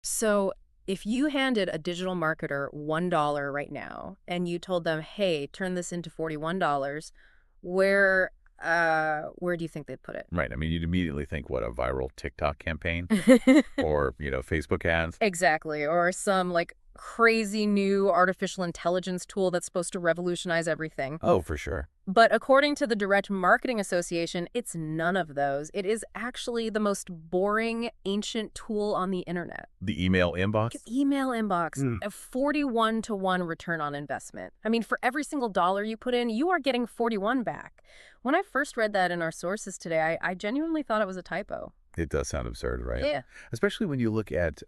So if you handed a digital marketer $1 right now and you told them, hey, turn this into $41, where where do you think they'd put it? Right. I mean, you'd immediately think, what, a viral TikTok campaign or, Facebook ads? Exactly. Or some like crazy new artificial intelligence tool that's supposed to revolutionize everything. Oh, for sure. But according to the Direct Marketing Association, it's none of those. It is actually the most boring, ancient tool on the internet. The email inbox? Email inbox, Mm. a 41 to 1 return on investment. I mean, for every single dollar you put in, you are getting 41 back. When I first read that in our sources today, I genuinely thought it was a typo. It does sound absurd, right? Yeah. Especially when you look at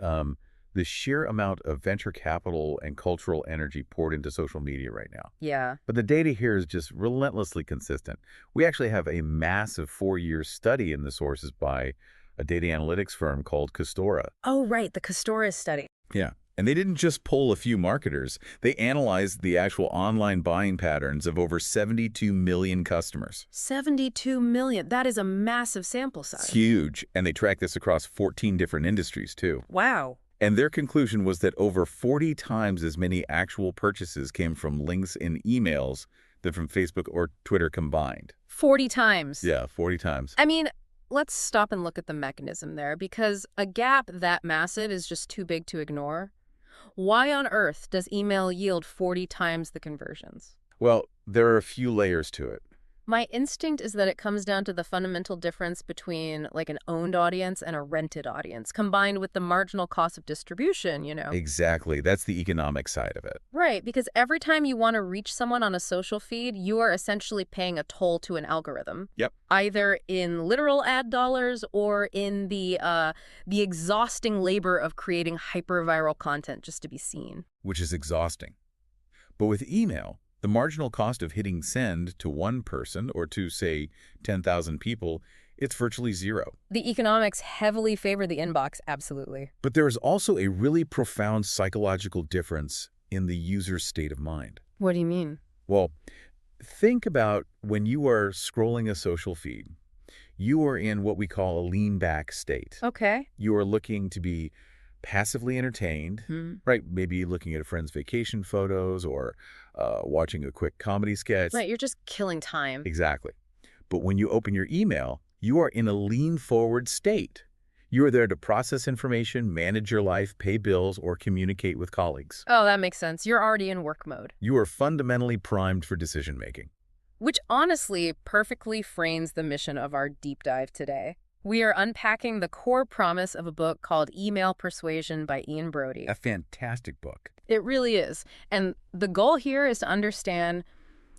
the sheer amount of venture capital and cultural energy poured into social media right now. Yeah. But the data here is just relentlessly consistent. We actually have a massive 4-year study in the sources by a data analytics firm called Custora. Oh, right. The Custora study. Yeah. And they didn't just poll a few marketers. They analyzed the actual online buying patterns of over 72 million customers. 72 million. That is a massive sample It's size. huge. And they tracked this across 14 different industries, too. Wow. And their conclusion was that over 40 times as many actual purchases came from links in emails than from Facebook or Twitter combined. 40 times. Yeah, 40 times. I mean, let's stop and look at the mechanism there, because a gap that massive is just too big to ignore. Why on earth does email yield 40 times the conversions? Well, there are a few layers to it. My instinct is that it comes down to the fundamental difference between like an owned audience and a rented audience, combined with the marginal cost of distribution, Exactly. That's the economic side of it. Right, because every time you want to reach someone on a social feed, you are essentially paying a toll to an algorithm. Yep. Either in literal ad dollars or in the exhausting labor of creating hyper-viral content just to be seen. Which is exhausting. But with email, the marginal cost of hitting send to one person or to, say, 10,000 people, it's virtually zero. The economics heavily favor the inbox, absolutely. But there is also a really profound psychological difference in the user's state of mind. What do you mean? Well, think about when you are scrolling a social feed. You are in what we call a lean-back state. Okay. You are looking to be passively entertained, right? Maybe looking at a friend's vacation photos or watching a quick comedy sketch. Right, you're just killing time. Exactly. But when you open your email, you are in a lean-forward state. You are there to process information, manage your life, pay bills, or communicate with colleagues. Oh, that makes sense. You're already in work mode. You are fundamentally primed for decision-making. Which honestly perfectly frames the mission of our deep dive today. We are unpacking the core promise of a book called Email Persuasion by Ian Brody. A fantastic book. It really is. And the goal here is to understand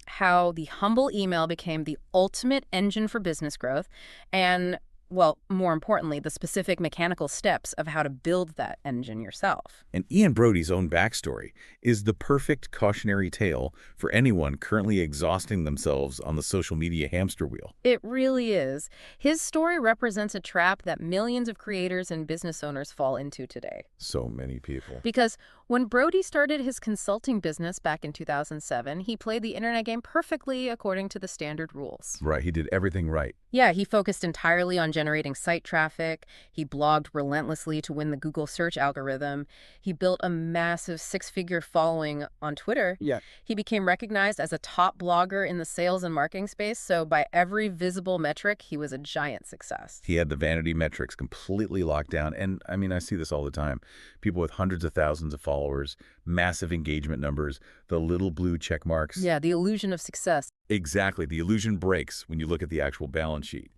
how the humble email became the ultimate engine for business growth and, well, more importantly, the specific mechanical steps of how to build that engine yourself. And Ian Brody's own backstory is the perfect cautionary tale for anyone currently exhausting themselves on the social media hamster wheel. It really is. His story represents a trap that millions of creators and business owners fall into today. So many people. Because when Brody started his consulting business back in 2007, he played the internet game perfectly according to the standard rules. Right, he did everything right. Yeah, he focused entirely on generating site traffic. He blogged relentlessly to win the Google search algorithm. He built a massive 6-figure following on Twitter. Yeah. He became recognized as a top blogger in the sales and marketing space, so by every visible metric, he was a giant success. He had the vanity metrics completely locked down. And I mean, I see this all the time. People with hundreds of thousands of followers, massive engagement numbers, the little blue check marks. Yeah, the illusion of success. Exactly. The illusion breaks when you look at the actual balance sheet.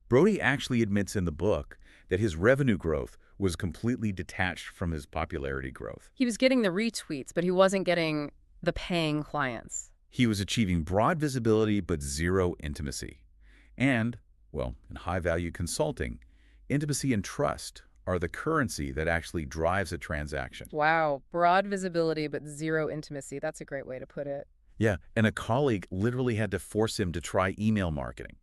Brody actually admits in the book that his revenue growth was completely detached from his popularity growth. He was getting the retweets, but he wasn't getting the paying clients. He was achieving broad visibility but zero intimacy. And, well, in high-value consulting, intimacy and trust are the currency that actually drives a transaction. Wow, broad visibility but zero intimacy. That's a great way to put it. Yeah, and a colleague literally had to force him to try email marketing.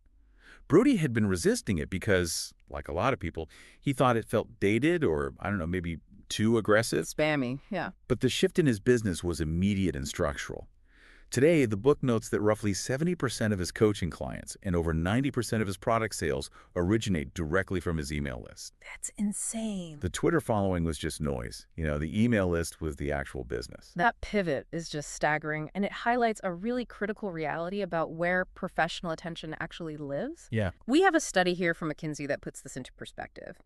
Brody had been resisting it because, like a lot of people, he thought it felt dated or, I don't know, maybe too aggressive. Spammy, yeah. But the shift in his business was immediate and structural. Today, the book notes that roughly 70% of his coaching clients and over 90% of his product sales originate directly from his email list. That's insane. The Twitter following was just noise. The email list was the actual business. That pivot is just staggering, and it highlights a really critical reality about where professional attention actually lives. Yeah. We have a study here from McKinsey that puts this into perspective.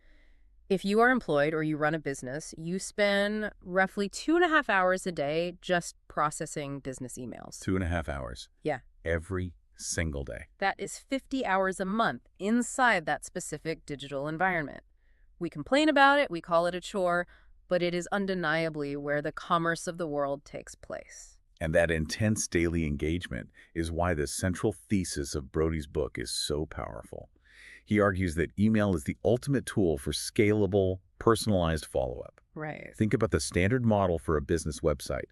If you are employed or you run a business, you spend roughly 2.5 hours a day just processing business emails. 2.5 hours. Yeah. Every single day. That is 50 hours a month inside that specific digital environment. We complain about it, we call it a chore, but it is undeniably where the commerce of the world takes place. And that intense daily engagement is why the central thesis of Brody's book is so powerful. He argues that email is the ultimate tool for scalable, personalized follow-up. Right. Think about the standard model for a business website.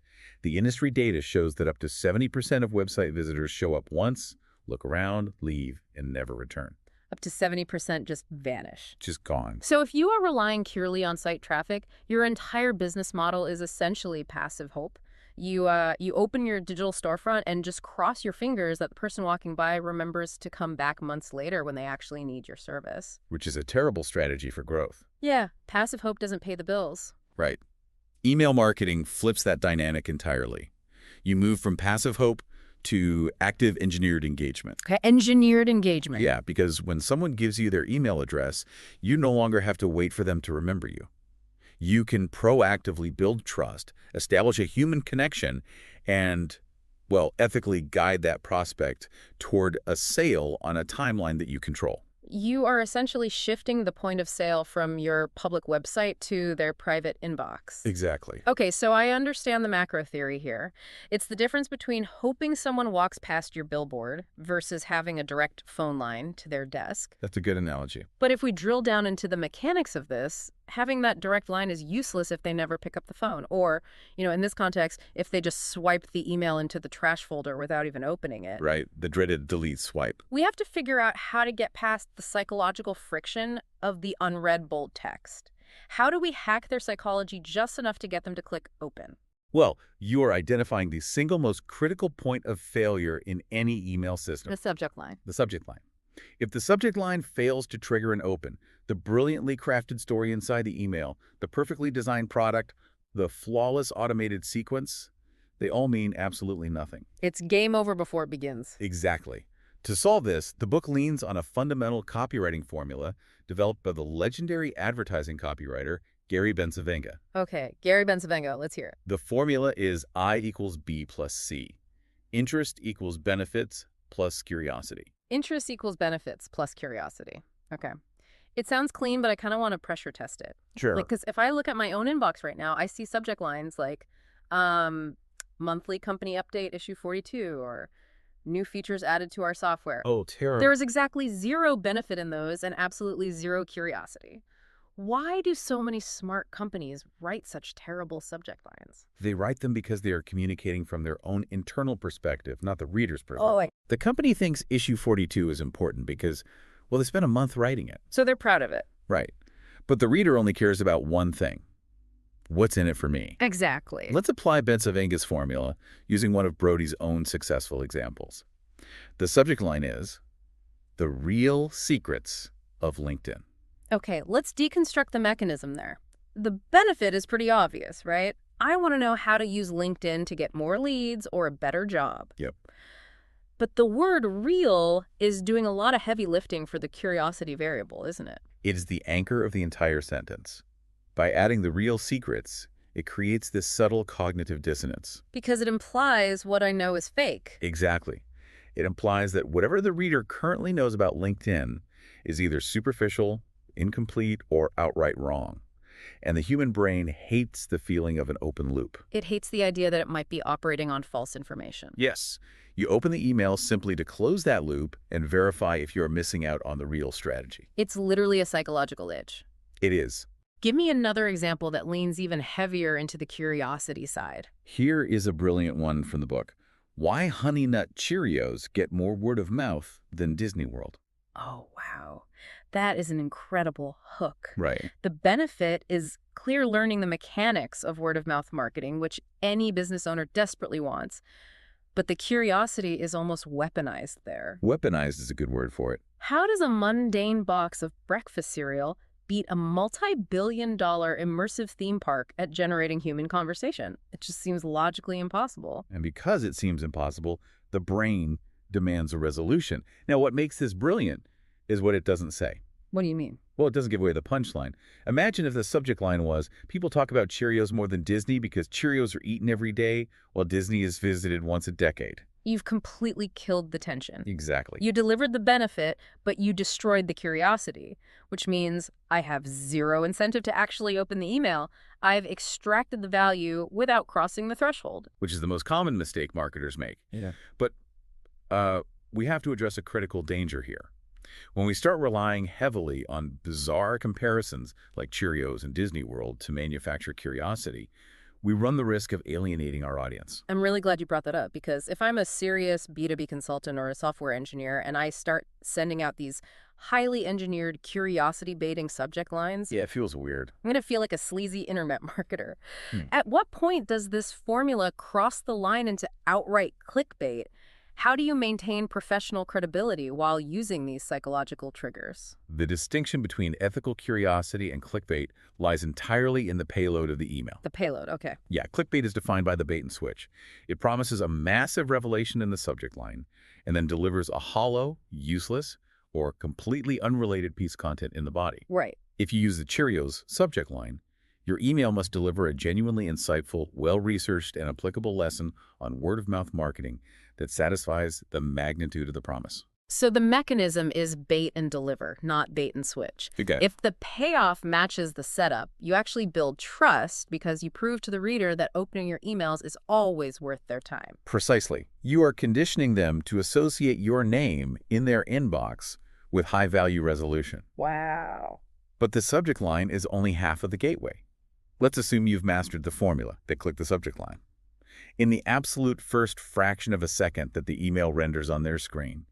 The industry data shows that up to 70% of website visitors show up once, look around, leave, and never return. Up to 70% just vanish. Just gone. So if you are relying purely on site traffic, your entire business model is essentially passive hope. You open your digital storefront and just cross your fingers that the person walking by remembers to come back months later when they actually need your service. Which is a terrible strategy for growth. Yeah, passive hope doesn't pay the bills. Right. Email marketing flips that dynamic entirely. You move from passive hope to active engineered engagement. Okay, engineered engagement. Yeah, because when someone gives you their email address, you no longer have to wait for them to remember you. You can proactively build trust, establish a human connection, and, ethically guide that prospect toward a sale on a timeline that you control. You are essentially shifting the point of sale from your public website to their private inbox. Exactly. Okay, so I understand the macro theory here. It's the difference between hoping someone walks past your billboard versus having a direct phone line to their desk. That's a good analogy. But if we drill down into the mechanics of this, having that direct line is useless if they never pick up the phone. Or, in this context, if they just swipe the email into the trash folder without even opening it. Right, the dreaded delete swipe. We have to figure out how to get past the psychological friction of the unread bold text. How do we hack their psychology just enough to get them to click open? Well, you are identifying the single most critical point of failure in any email system. The subject line. The subject line. If the subject line fails to trigger an open, the brilliantly crafted story inside the email, the perfectly designed product, the flawless automated sequence, they all mean absolutely nothing. It's game over before it begins. Exactly. To solve this, the book leans on a fundamental copywriting formula developed by the legendary advertising copywriter Gary Bencivenga. Okay, Gary Bencivenga, let's hear it. The formula is I equals B plus C. Interest equals benefits plus curiosity. Interest equals benefits plus curiosity. Okay. It sounds clean, but I kind of want to pressure test it. Sure. Because if I look at my own inbox right now, I see subject lines like monthly company update issue 42 or new features added to our software. Oh, terrible. There is exactly zero benefit in those and absolutely zero curiosity. Why do so many smart companies write such terrible subject lines? They write them because they are communicating from their own internal perspective, not the reader's perspective. The company thinks issue 42 is important because, they spent a month writing it. So they're proud of it. Right. But the reader only cares about one thing. What's in it for me? Exactly. Let's apply Bencivenga's formula using one of Brody's own successful examples. The subject line is, the real secrets of LinkedIn. Okay, let's deconstruct the mechanism there. The benefit is pretty obvious, right? I want to know how to use LinkedIn to get more leads or a better job. Yep. But the word real is doing a lot of heavy lifting for the curiosity variable, isn't it? It is the anchor of the entire sentence. By adding the real secrets, it creates this subtle cognitive dissonance. Because it implies what I know is fake. Exactly. It implies that whatever the reader currently knows about LinkedIn is either superficial, incomplete, or outright wrong. And the human brain hates the feeling of an open loop. It hates the idea that it might be operating on false information. Yes. You open the email simply to close that loop and verify if you're missing out on the real strategy. It's literally a psychological itch. It is. Give me another example that leans even heavier into the curiosity side. Here is a brilliant one from the book. Why Honey Nut Cheerios get more word of mouth than Disney World. Oh, wow. That is an incredible hook. Right. The benefit is clear learning the mechanics of word-of-mouth marketing, which any business owner desperately wants. But the curiosity is almost weaponized there. Weaponized is a good word for it. How does a mundane box of breakfast cereal beat a multi-billion-dollar immersive theme park at generating human conversation? It just seems logically impossible. And because it seems impossible, the brain demands a resolution. Now, what makes this brilliant is what it doesn't say. What do you mean? Well, it doesn't give away the punchline. Imagine if the subject line was, people talk about Cheerios more than Disney because Cheerios are eaten every day, while Disney is visited once a decade. You've completely killed the tension. Exactly. You delivered the benefit, but you destroyed the curiosity, which means I have zero incentive to actually open the email. I've extracted the value without crossing the threshold. Which is the most common mistake marketers make. Yeah. But we have to address a critical danger here. When we start relying heavily on bizarre comparisons like Cheerios and Disney World to manufacture curiosity, we run the risk of alienating our audience. I'm really glad you brought that up, because if I'm a serious B2B consultant or a software engineer and I start sending out these highly engineered curiosity-baiting subject lines, Yeah, it feels weird. I'm going to feel like a sleazy internet marketer. At what point does this formula cross the line into outright clickbait? How do you maintain professional credibility while using these psychological triggers? The distinction between ethical curiosity and clickbait lies entirely in the payload of the email. The payload, okay. Yeah, clickbait is defined by the bait and switch. It promises a massive revelation in the subject line and then delivers a hollow, useless, or completely unrelated piece of content in the body. Right. If you use the Cheerios subject line, your email must deliver a genuinely insightful, well-researched, and applicable lesson on word-of-mouth marketing that satisfies the magnitude of the promise. So the mechanism is bait and deliver, not bait and switch. Okay. If the payoff matches the setup, you actually build trust because you prove to the reader that opening your emails is always worth their time. Precisely. You are conditioning them to associate your name in their inbox with high-value resolution. Wow. But the subject line is only half of the gateway. Let's assume you've mastered the formula. They click the subject line. In the absolute first fraction of a second that the email renders on their screen,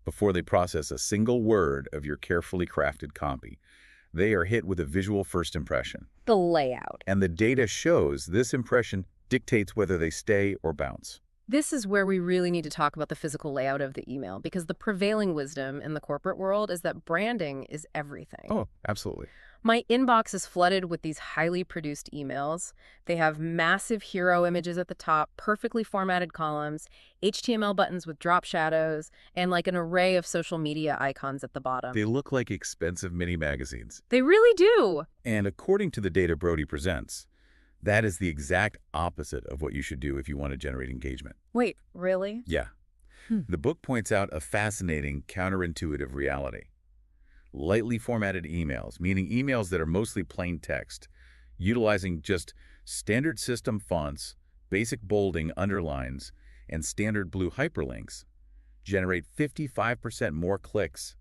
before they process a single word of your carefully crafted copy, they are hit with a visual first impression. The layout. And the data shows this impression dictates whether they stay or bounce. This is where we really need to talk about the physical layout of the email, because the prevailing wisdom in the corporate world is that branding is everything. Oh, absolutely. My inbox is flooded with these highly produced emails. They have massive hero images at the top, perfectly formatted columns, HTML buttons with drop shadows, and like an array of social media icons at the bottom. They look like expensive mini magazines. They really do. And according to the data Brody presents, that is the exact opposite of what you should do if you want to generate engagement. Wait, really? Yeah. The book points out a fascinating counterintuitive reality. Lightly formatted emails, meaning emails that are mostly plain text, utilizing just standard system fonts, basic bolding underlines, and standard blue hyperlinks, generate 55% more clicks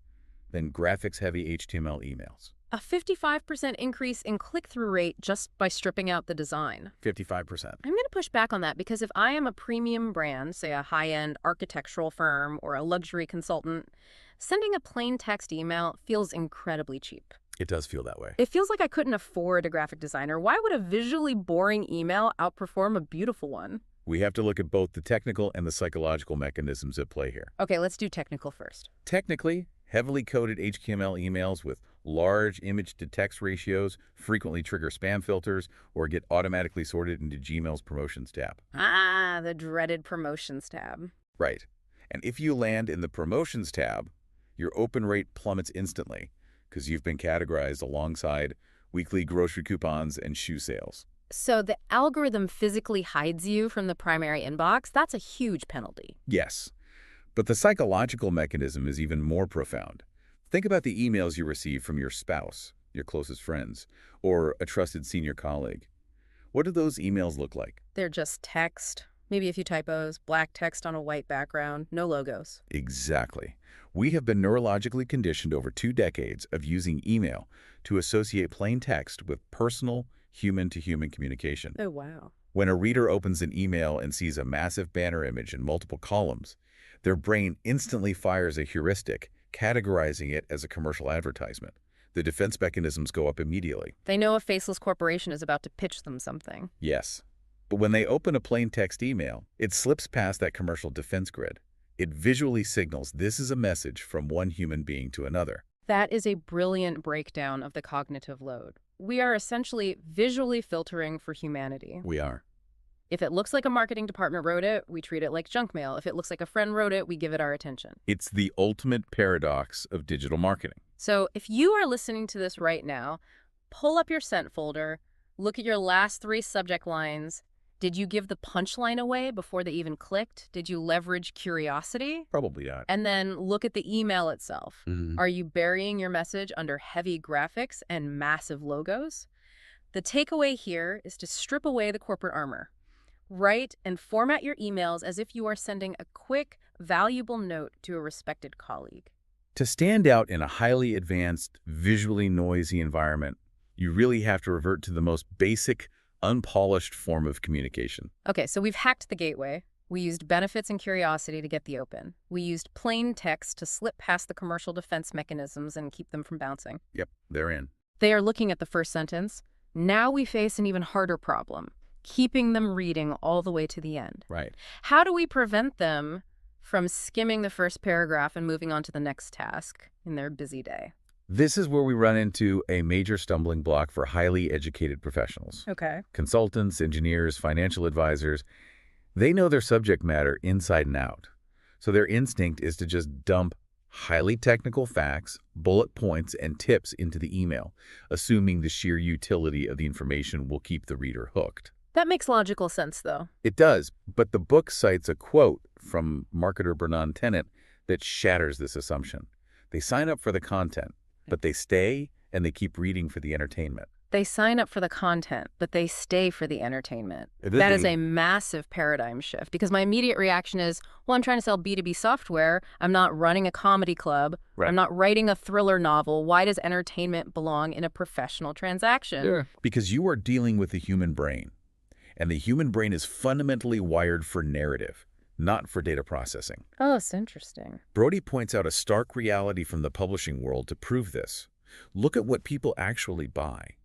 than graphics-heavy HTML emails. A 55% increase in click-through rate just by stripping out the design. 55%. I'm going to push back on that, because if I am a premium brand, say a high-end architectural firm or a luxury consultant, sending a plain text email feels incredibly cheap. It does feel that way. It feels like I couldn't afford a graphic designer. Why would a visually boring email outperform a beautiful one? We have to look at both the technical and the psychological mechanisms at play here. Okay, let's do technical first. Technically, heavily coded HTML emails with large image-to-text ratios frequently trigger spam filters or get automatically sorted into Gmail's Promotions tab. Ah, the dreaded Promotions tab. Right. And if you land in the Promotions tab, your open rate plummets instantly because you've been categorized alongside weekly grocery coupons and shoe sales. So the algorithm physically hides you from the primary inbox? That's a huge penalty. Yes. But the psychological mechanism is even more profound. Think about the emails you receive from your spouse, your closest friends, or a trusted senior colleague. What do those emails look like? They're just text, maybe a few typos, black text on a white background, no logos. Exactly. We have been neurologically conditioned over 2 decades of using email to associate plain text with personal, human-to-human communication. Oh, wow. When a reader opens an email and sees a massive banner image in multiple columns, their brain instantly fires a heuristic, categorizing it as a commercial advertisement. The defense mechanisms go up immediately. They know a faceless corporation is about to pitch them something. Yes. But when they open a plain text email, it slips past that commercial defense grid. It visually signals this is a message from one human being to another. That is a brilliant breakdown of the cognitive load. We are essentially visually filtering for humanity. We are. If it looks like a marketing department wrote it, we treat it like junk mail. If it looks like a friend wrote it, we give it our attention. It's the ultimate paradox of digital marketing. So if you are listening to this right now, pull up your sent folder, look at your last 3 subject lines. Did you give the punchline away before they even clicked? Did you leverage curiosity? Probably not. And then look at the email itself. Are you burying your message under heavy graphics and massive logos? The takeaway here is to strip away the corporate armor. Write and format your emails as if you are sending a quick, valuable note to a respected colleague. To stand out in a highly advanced, visually noisy environment, you really have to revert to the most basic, unpolished form of communication. Okay, so we've hacked the gateway. We used benefits and curiosity to get the open. We used plain text to slip past the commercial defense mechanisms and keep them from bouncing. Yep, they're in. They are looking at the first sentence. Now we face an even harder problem, keeping them reading all the way to the end. Right. How do we prevent them from skimming the first paragraph and moving on to the next task in their busy day? This is where we run into a major stumbling block for highly educated professionals. Okay. Consultants, engineers, financial advisors, they know their subject matter inside and out. So their instinct is to just dump highly technical facts, bullet points, and tips into the email, assuming the sheer utility of the information will keep the reader hooked. That makes logical sense, though. It does, but the book cites a quote from marketer Bernard Tennant that shatters this assumption. They sign up for the content, but they stay and they keep reading for the entertainment. They sign up for the content, but they stay for the entertainment. That is a massive paradigm shift, because my immediate reaction is, well, I'm trying to sell B2B software. I'm not running a comedy club. Right. I'm not writing a thriller novel. Why does entertainment belong in a professional transaction? Yeah. Because you are dealing with the human brain, and the human brain is fundamentally wired for narrative, not for data processing. Oh, it's interesting. Brody points out a stark reality from the publishing world to prove this. Look at what people actually buy.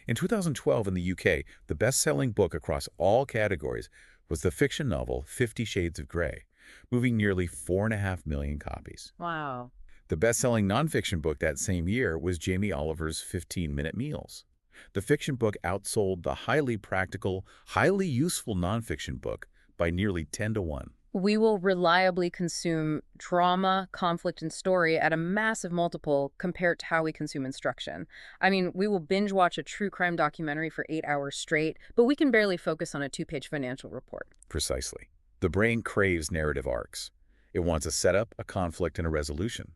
In 2012 in the UK, the best-selling book across all categories was the fiction novel 50 Shades of Grey, moving nearly 4.5 million copies. Wow. The best-selling nonfiction book that same year was Jamie Oliver's 15-Minute Meals. The fiction book outsold the highly practical, highly useful nonfiction book by nearly 10 to 1. We will reliably consume drama, conflict, and story at a massive multiple compared to how we consume instruction. I mean, we will binge watch a true crime documentary for 8 hours straight, but we can barely focus on a 2-page financial report. Precisely. The brain craves narrative arcs. It wants a setup, a conflict, and a resolution.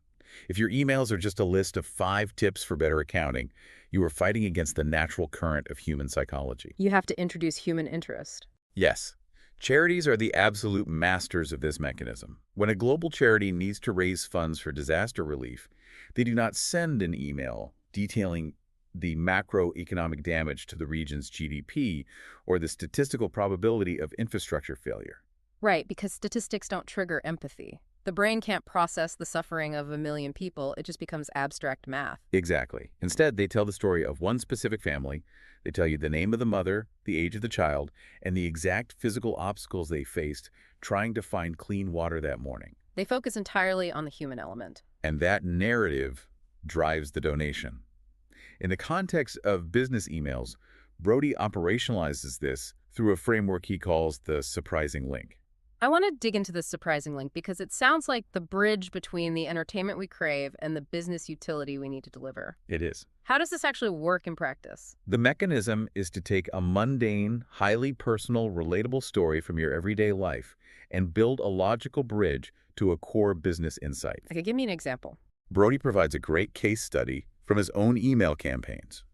If your emails are just a list of 5 tips for better accounting, you are fighting against the natural current of human psychology. You have to introduce human interest. Yes. Charities are the absolute masters of this mechanism. When a global charity needs to raise funds for disaster relief, they do not send an email detailing the macroeconomic damage to the region's GDP or the statistical probability of infrastructure failure. Right, because statistics don't trigger empathy. The brain can't process the suffering of 1 million people. It just becomes abstract math. Exactly. Instead, they tell the story of one specific family. They tell you the name of the mother, the age of the child, and the exact physical obstacles they faced trying to find clean water that morning. They focus entirely on the human element. And that narrative drives the donation. In the context of business emails, Brody operationalizes this through a framework he calls the surprising link. I want to dig into this surprising link because it sounds like the bridge between the entertainment we crave and the business utility we need to deliver. It is. How does this actually work in practice? The mechanism is to take a mundane, highly personal, relatable story from your everyday life and build a logical bridge to a core business insight. Okay, give me an example. Brody provides a great case study from his own email campaigns.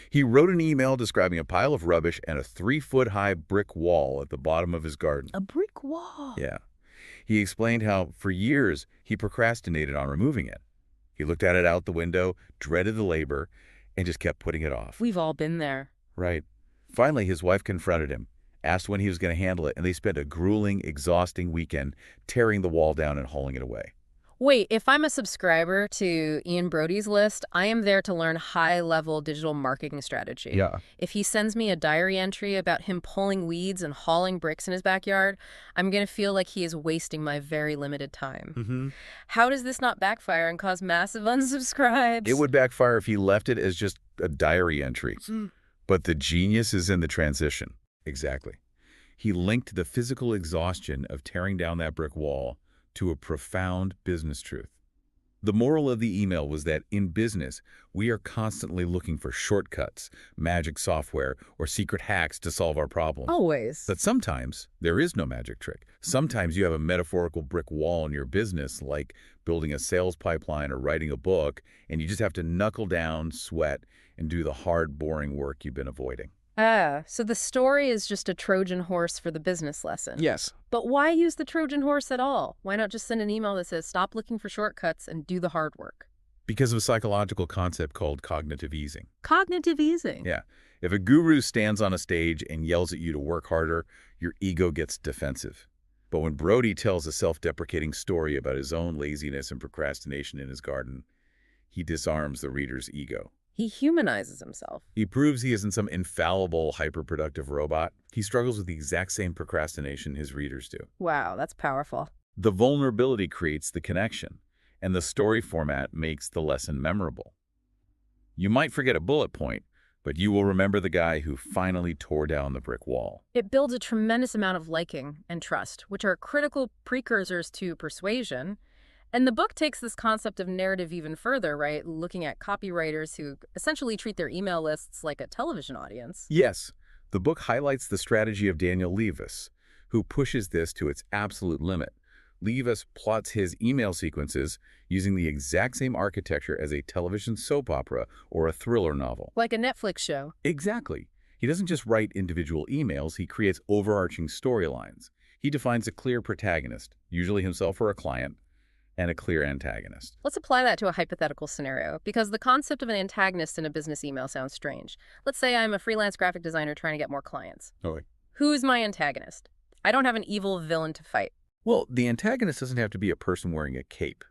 He wrote an email describing a pile of rubbish and a 3-foot-high brick wall at the bottom of his garden. A brick wall? Yeah. He explained how, for years, he procrastinated on removing it. He looked at it out the window, dreaded the labor, and just kept putting it off. We've all been there. Right. Finally, his wife confronted him, asked when he was going to handle it, and they spent a grueling, exhausting weekend tearing the wall down and hauling it away. Wait, if I'm a subscriber to Ian Brody's list, I am there to learn high-level digital marketing strategy. Yeah. If he sends me a diary entry about him pulling weeds and hauling bricks in his backyard, I'm going to feel like he is wasting my very limited time. Mm-hmm. How does this not backfire and cause massive unsubscribes? It would backfire if he left it as just a diary entry. But the genius is in the transition. Exactly. He linked the physical exhaustion of tearing down that brick wall to a profound business truth. The moral of the email was that in business, we are constantly looking for shortcuts, magic software, or secret hacks to solve our problems. Always. But sometimes there is no magic trick. Sometimes you have a metaphorical brick wall in your business, like building a sales pipeline or writing a book, and you just have to knuckle down, sweat, and do the hard, boring work you've been avoiding. Ah, so the story is just a Trojan horse for the business lesson. Yes. But why use the Trojan horse at all? Why not just send an email that says, stop looking for shortcuts and do the hard work? Because of a psychological concept called cognitive easing. Cognitive easing. Yeah. If a guru stands on a stage and yells at you to work harder, your ego gets defensive. But when Brody tells a self-deprecating story about his own laziness and procrastination in his garden, he disarms the reader's ego. He humanizes himself. He proves he isn't some infallible, hyper-productive robot. He struggles with the exact same procrastination his readers do. Wow, that's powerful. The vulnerability creates the connection, and the story format makes the lesson memorable. You might forget a bullet point, but you will remember the guy who finally tore down the brick wall. It builds a tremendous amount of liking and trust, which are critical precursors to persuasion. And the book takes this concept of narrative even further, right? Looking at copywriters who essentially treat their email lists like a television audience. Yes, the book highlights the strategy of Daniel Levis, who pushes this to its absolute limit. Levis plots his email sequences using the exact same architecture as a television soap opera or a thriller novel. Like a Netflix show. Exactly. He doesn't just write individual emails, he creates overarching storylines. He defines a clear protagonist, usually himself or a client, and a clear antagonist. Let's apply that to a hypothetical scenario, because the concept of an antagonist in a business email sounds strange. Let's say I'm a freelance graphic designer trying to get more clients. Okay. Who's my antagonist? I don't have an evil villain to fight. Well, the antagonist doesn't have to be a person wearing a cape.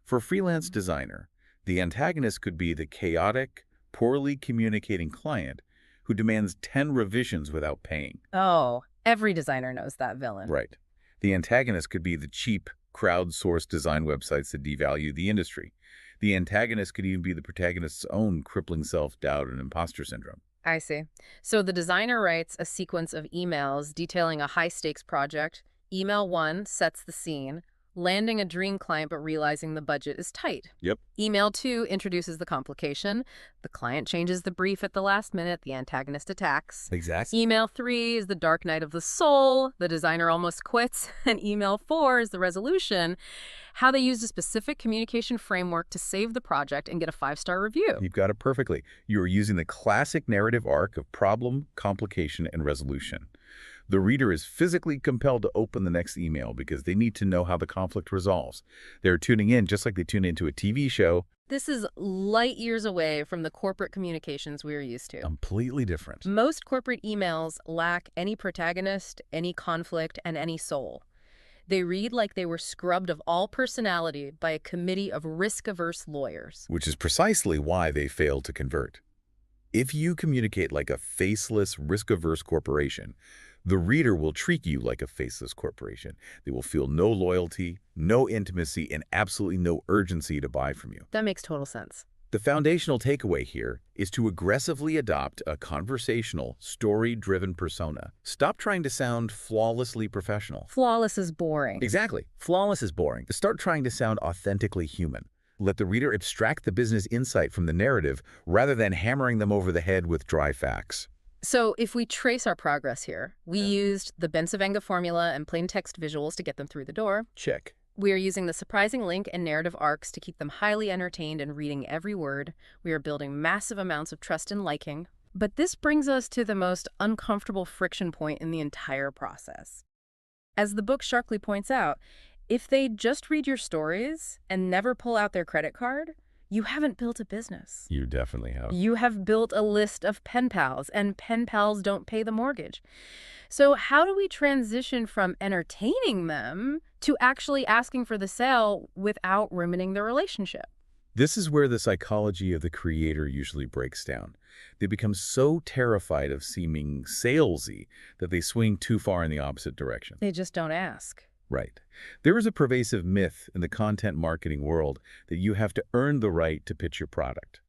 For a freelance designer, the antagonist could be the chaotic, poorly communicating client who demands 10 revisions without paying. Oh, every designer knows that villain. Right. The antagonist could be the cheap, crowdsourced design websites that devalue the industry. The antagonist could even be the protagonist's own crippling self-doubt and imposter syndrome. I see. So the designer writes a sequence of emails detailing a high-stakes project. Email 1 sets the scene, landing a dream client but realizing the budget is tight. Yep. Email 2 introduces the complication. The client changes the brief at the last minute. The antagonist attacks. Exactly. Email 3 is the dark night of the soul. The designer almost quits. And email 4 is the resolution. How they used a specific communication framework to save the project and get a 5-star review. You've got it perfectly. You are using the classic narrative arc of problem, complication, and resolution. The reader is physically compelled to open the next email because they need to know how the conflict resolves. They're tuning in just like they tune into a TV show. This is light years away from the corporate communications we're used to. Completely different. Most corporate emails lack any protagonist, any conflict, and any soul. They read like they were scrubbed of all personality by a committee of risk-averse lawyers. Which is precisely why they failed to convert. If you communicate like a faceless, risk-averse corporation, the reader will treat you like a faceless corporation. They will feel no loyalty, no intimacy, and absolutely no urgency to buy from you. That makes total sense. The foundational takeaway here is to aggressively adopt a conversational, story-driven persona. Stop trying to sound flawlessly professional. Flawless is boring. Exactly. Flawless is boring. Start trying to sound authentically human. Let the reader abstract the business insight from the narrative rather than hammering them over the head with dry facts. So if we trace our progress here, we used the Bensavenga formula and plain text visuals to get them through the door. Check. We are using the surprising link and narrative arcs to keep them highly entertained and reading every word. We are building massive amounts of trust and liking. But this brings us to the most uncomfortable friction point in the entire process. As the book sharply points out, if they just read your stories and never pull out their credit card, you haven't built a business. You definitely have. You have built a list of pen pals, and pen pals don't pay the mortgage. So how do we transition from entertaining them to actually asking for the sale without ruining the relationship? This is where the psychology of the creator usually breaks down. They become so terrified of seeming salesy that they swing too far in the opposite direction. They just don't ask. Right. There is a pervasive myth in the content marketing world that you have to earn the right to pitch your product.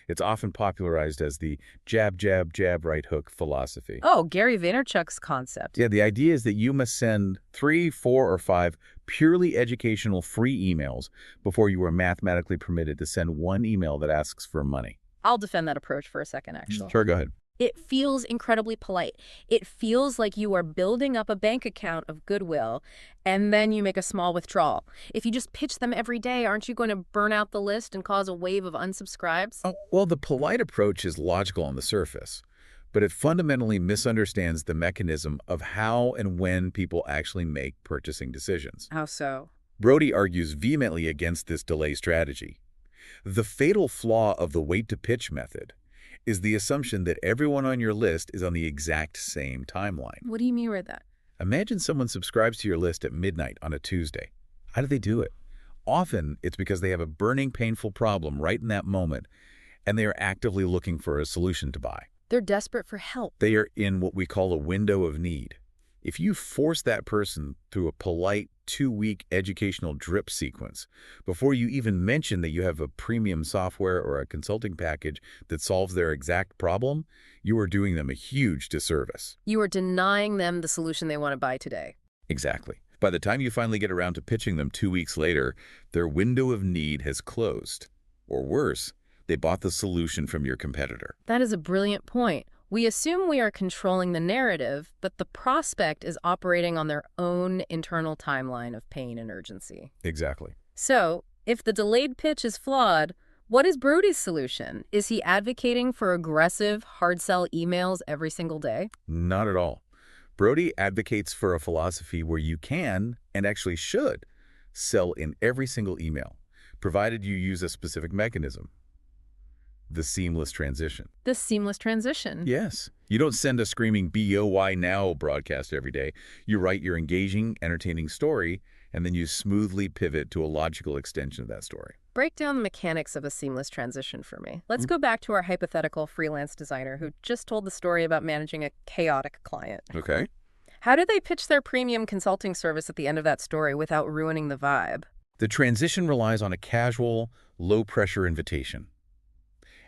It's often popularized as the jab, jab, jab, right hook philosophy. Oh, Gary Vaynerchuk's concept. Yeah, the idea is that you must send 3, 4, or 5 purely educational free emails before you are mathematically permitted to send one email that asks for money. I'll defend that approach for a second, actually. Sure, go ahead. It feels incredibly polite. It feels like you are building up a bank account of goodwill, and then you make a small withdrawal. If you just pitch them every day, aren't you going to burn out the list and cause a wave of unsubscribes? Oh, well, the polite approach is logical on the surface, but it fundamentally misunderstands the mechanism of how and when people actually make purchasing decisions. How so? Brody argues vehemently against this delay strategy. The fatal flaw of the wait-to-pitch method is the assumption that everyone on your list is on the exact same timeline. What do you mean by that? Imagine someone subscribes to your list at midnight on a Tuesday. How do they do it? Often, it's because they have a burning, painful problem right in that moment, and they are actively looking for a solution to buy. They're desperate for help. They are in what we call a window of need. If you force that person through a polite 2-week educational drip sequence before you even mention that you have a premium software or a consulting package that solves their exact problem, you are doing them a huge disservice. You are denying them the solution they want to buy today. Exactly. By the time you finally get around to pitching them 2 weeks later, their window of need has closed. Or worse, they bought the solution from your competitor. That is a brilliant point. We assume we are controlling the narrative, but the prospect is operating on their own internal timeline of pain and urgency. Exactly. So, if the delayed pitch is flawed, what is Brody's solution? Is he advocating for aggressive, hard-sell emails every single day? Not at all. Brody advocates for a philosophy where you can, and actually should, sell in every single email, provided you use a specific mechanism. The seamless transition. The seamless transition. Yes. You don't send a screaming BOY now broadcast every day. You write your engaging, entertaining story, and then you smoothly pivot to a logical extension of that story. Break down the mechanics of a seamless transition for me. Let's go back to our hypothetical freelance designer who just told the story about managing a chaotic client. Okay. How do they pitch their premium consulting service at the end of that story without ruining the vibe? The transition relies on a casual, low-pressure invitation.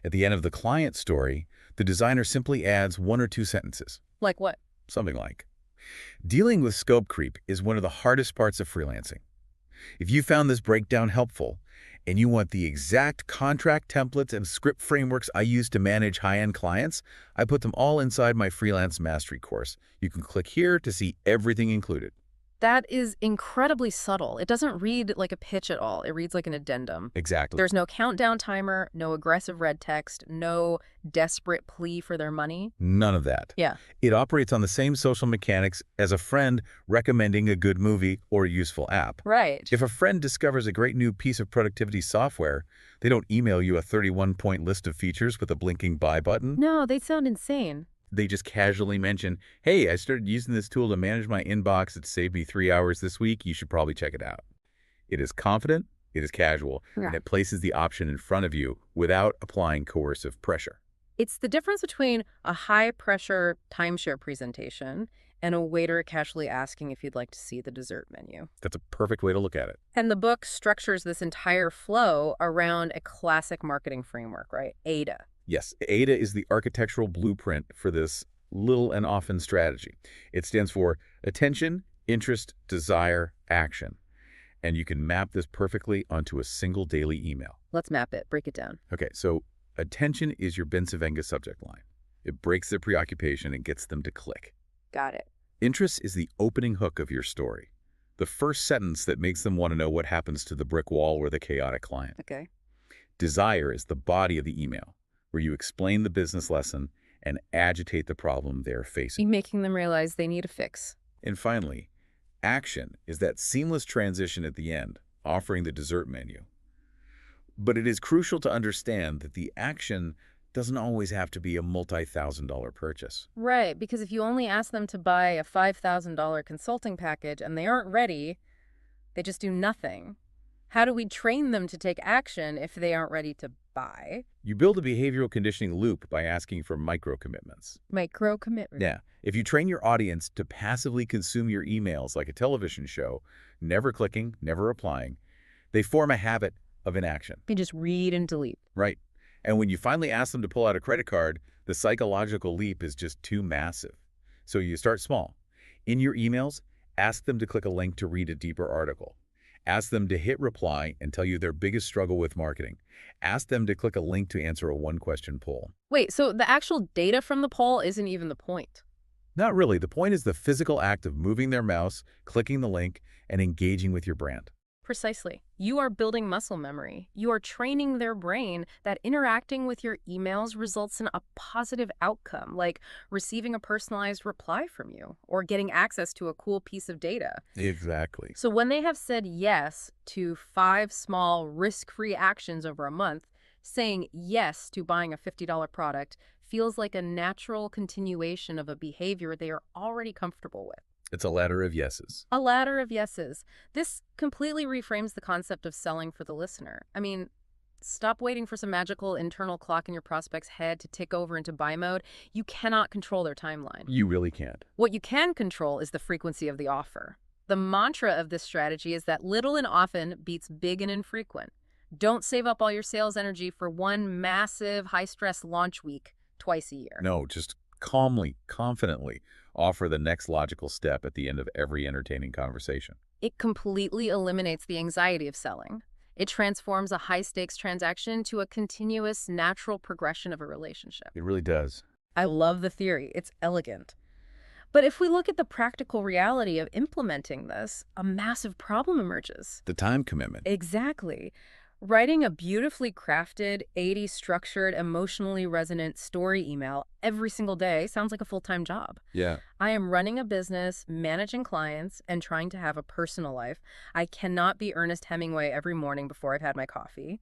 At the end of the client story, the designer simply adds 1 or 2 sentences. Like what? Something like, dealing with scope creep is one of the hardest parts of freelancing. If you found this breakdown helpful, and you want the exact contract templates and script frameworks I use to manage high-end clients, I put them all inside my freelance mastery course. You can click here to see everything included. That is incredibly subtle. It doesn't read like a pitch at all. It reads like an addendum. Exactly. There's no countdown timer, no aggressive red text, no desperate plea for their money. None of that. Yeah. It operates on the same social mechanics as a friend recommending a good movie or a useful app. Right. If a friend discovers a great new piece of productivity software, they don't email you a 31-point list of features with a blinking buy button. No, they sound insane. They just casually mention, hey, I started using this tool to manage my inbox. It saved me 3 hours this week. You should probably check it out. It is confident, it is casual, and it places the option in front of you without applying coercive pressure. It's the difference between a high-pressure timeshare presentation and a waiter casually asking if you'd like to see the dessert menu. That's a perfect way to look at it. And the book structures this entire flow around a classic marketing framework, right? AIDA. Yes, AIDA is the architectural blueprint for this little and often strategy. It stands for attention, interest, desire, action. And you can map this perfectly onto a single daily email. Let's map it. Break it down. Okay, so attention is your Bensavenga subject line. It breaks their preoccupation and gets them to click. Got it. Interest is the opening hook of your story. The first sentence that makes them want to know what happens to the brick wall or the chaotic client. Okay. Desire is the body of the email, where you explain the business lesson and agitate the problem they're facing. You're making them realize they need a fix. And finally, action is that seamless transition at the end, offering the dessert menu. But it is crucial to understand that the action doesn't always have to be a multi-thousand-dollar purchase. Right, because if you only ask them to buy a $5,000 consulting package and they aren't ready, they just do nothing. How do we train them to take action if they aren't ready to buy? You build a behavioral conditioning loop by asking for micro-commitments. Micro commitment. Yeah, if you train your audience to passively consume your emails like a television show, never clicking, never replying, they form a habit of inaction. You just read and delete. Right. And when you finally ask them to pull out a credit card, the psychological leap is just too massive. So you start small. In your emails, ask them to click a link to read a deeper article. Ask them to hit reply and tell you their biggest struggle with marketing. Ask them to click a link to answer a one-question poll. Wait, so the actual data from the poll isn't even the point? Not really. The point is the physical act of moving their mouse, clicking the link, and engaging with your brand. Precisely. You are building muscle memory. You are training their brain that interacting with your emails results in a positive outcome, like receiving a personalized reply from you or getting access to a cool piece of data. Exactly. So when they have said yes to 5 small risk-free actions over a month, saying yes to buying a $50 product feels like a natural continuation of a behavior they are already comfortable with. It's a ladder of yeses. A ladder of yeses. This completely reframes the concept of selling for the listener. I mean, stop waiting for some magical internal clock in your prospect's head to tick over into buy mode. You cannot control their timeline. You really can't. What you can control is the frequency of the offer. The mantra of this strategy is that little and often beats big and infrequent. Don't save up all your sales energy for one massive high-stress launch week twice a year. No, just calmly, confidently offer the next logical step at the end of every entertaining conversation. It completely eliminates the anxiety of selling. It transforms a high-stakes transaction to a continuous, natural progression of a relationship. It really does. I love the theory. It's elegant. But if we look at the practical reality of implementing this, a massive problem emerges. The time commitment. Exactly. Writing a beautifully crafted, 80 structured, emotionally resonant story email every single day sounds like a full-time job. Yeah. I am running a business, managing clients, and trying to have a personal life. I cannot be Ernest Hemingway every morning before I've had my coffee.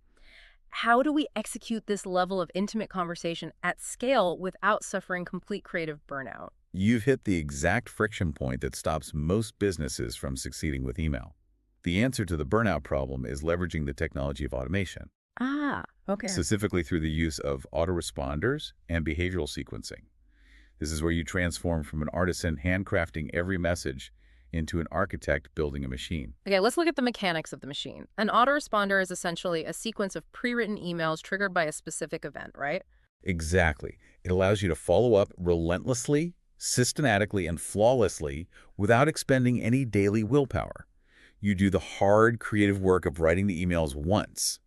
How do we execute this level of intimate conversation at scale without suffering complete creative burnout? You've hit the exact friction point that stops most businesses from succeeding with email. The answer to the burnout problem is leveraging the technology of automation. Ah, okay. Specifically through the use of autoresponders and behavioral sequencing. This is where you transform from an artisan handcrafting every message into an architect building a machine. Okay, let's look at the mechanics of the machine. An autoresponder is essentially a sequence of pre-written emails triggered by a specific event, right? Exactly. It allows you to follow up relentlessly, systematically, and flawlessly without expending any daily willpower. You do the hard, creative work of writing the emails once,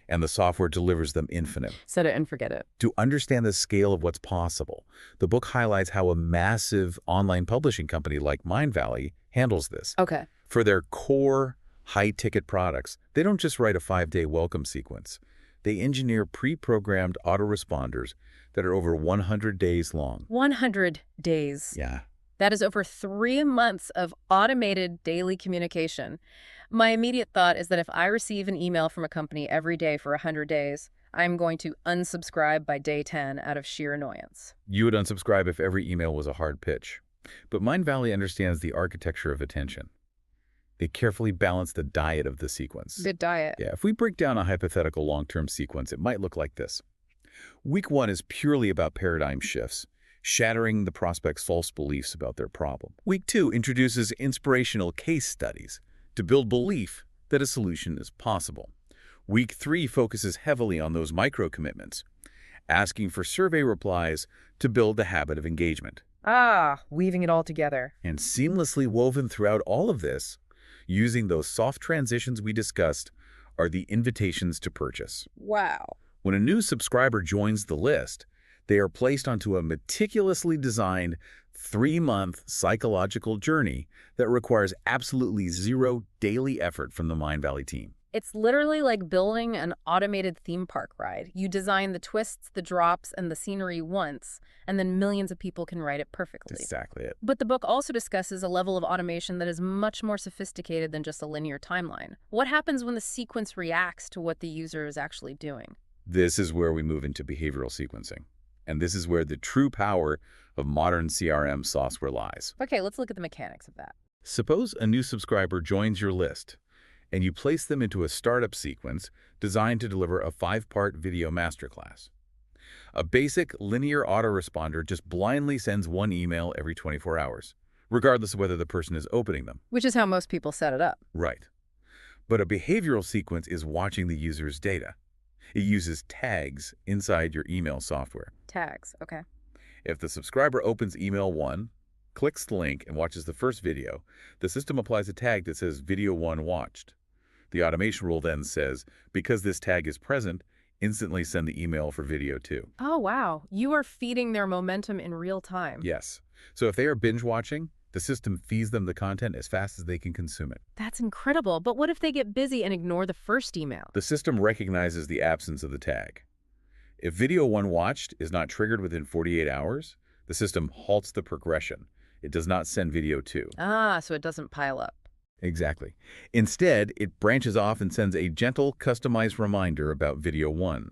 and the software delivers them infinite. Set it and forget it. To understand the scale of what's possible, the book highlights how a massive online publishing company like Mindvalley handles this. Okay. For their core, high-ticket products, they don't just write a 5-day welcome sequence. They engineer pre-programmed autoresponders that are over 100 days long. 100 days. Yeah. That is over 3 months of automated daily communication. My immediate thought is that if I receive an email from a company every day for 100 days, I'm going to unsubscribe by day 10 out of sheer annoyance. You would unsubscribe if every email was a hard pitch. But Mindvalley understands the architecture of attention. They carefully balance the diet of the sequence. Good diet. Yeah, if we break down a hypothetical long-term sequence, it might look like this. Week 1 is purely about paradigm shifts, shattering the prospect's false beliefs about their problem. Week 2 introduces inspirational case studies to build belief that a solution is possible. Week 3 focuses heavily on those micro-commitments, asking for survey replies to build the habit of engagement. Ah, weaving it all together. And seamlessly woven throughout all of this, using those soft transitions we discussed, are the invitations to purchase. Wow. When a new subscriber joins the list, they are placed onto a meticulously designed 3-month psychological journey that requires absolutely zero daily effort from the Mindvalley team. It's literally like building an automated theme park ride. You design the twists, the drops, and the scenery once, and then millions of people can ride it perfectly. Exactly it. But the book also discusses a level of automation that is much more sophisticated than just a linear timeline. What happens when the sequence reacts to what the user is actually doing? This is where we move into behavioral sequencing. And this is where the true power of modern CRM software lies. Okay, let's look at the mechanics of that. Suppose a new subscriber joins your list, and you place them into a startup sequence designed to deliver a 5-part video masterclass. A basic linear autoresponder just blindly sends one email every 24 hours, regardless of whether the person is opening them. Which is how most people set it up. Right. But a behavioral sequence is watching the user's data. It uses tags inside your email software. Tags, okay. If the subscriber opens email 1, clicks the link, and watches the first video, the system applies a tag that says Video 1 watched. The automation rule then says, because this tag is present, instantly send the email for Video 2. Oh, wow. You are feeding their momentum in real time. Yes. So if they are binge watching, the system feeds them the content as fast as they can consume it. That's incredible. But what if they get busy and ignore the first email? The system recognizes the absence of the tag. If Video 1 watched is not triggered within 48 hours, the system halts the progression. It does not send Video 2. Ah, so it doesn't pile up. Exactly. Instead, it branches off and sends a gentle, customized reminder about Video 1.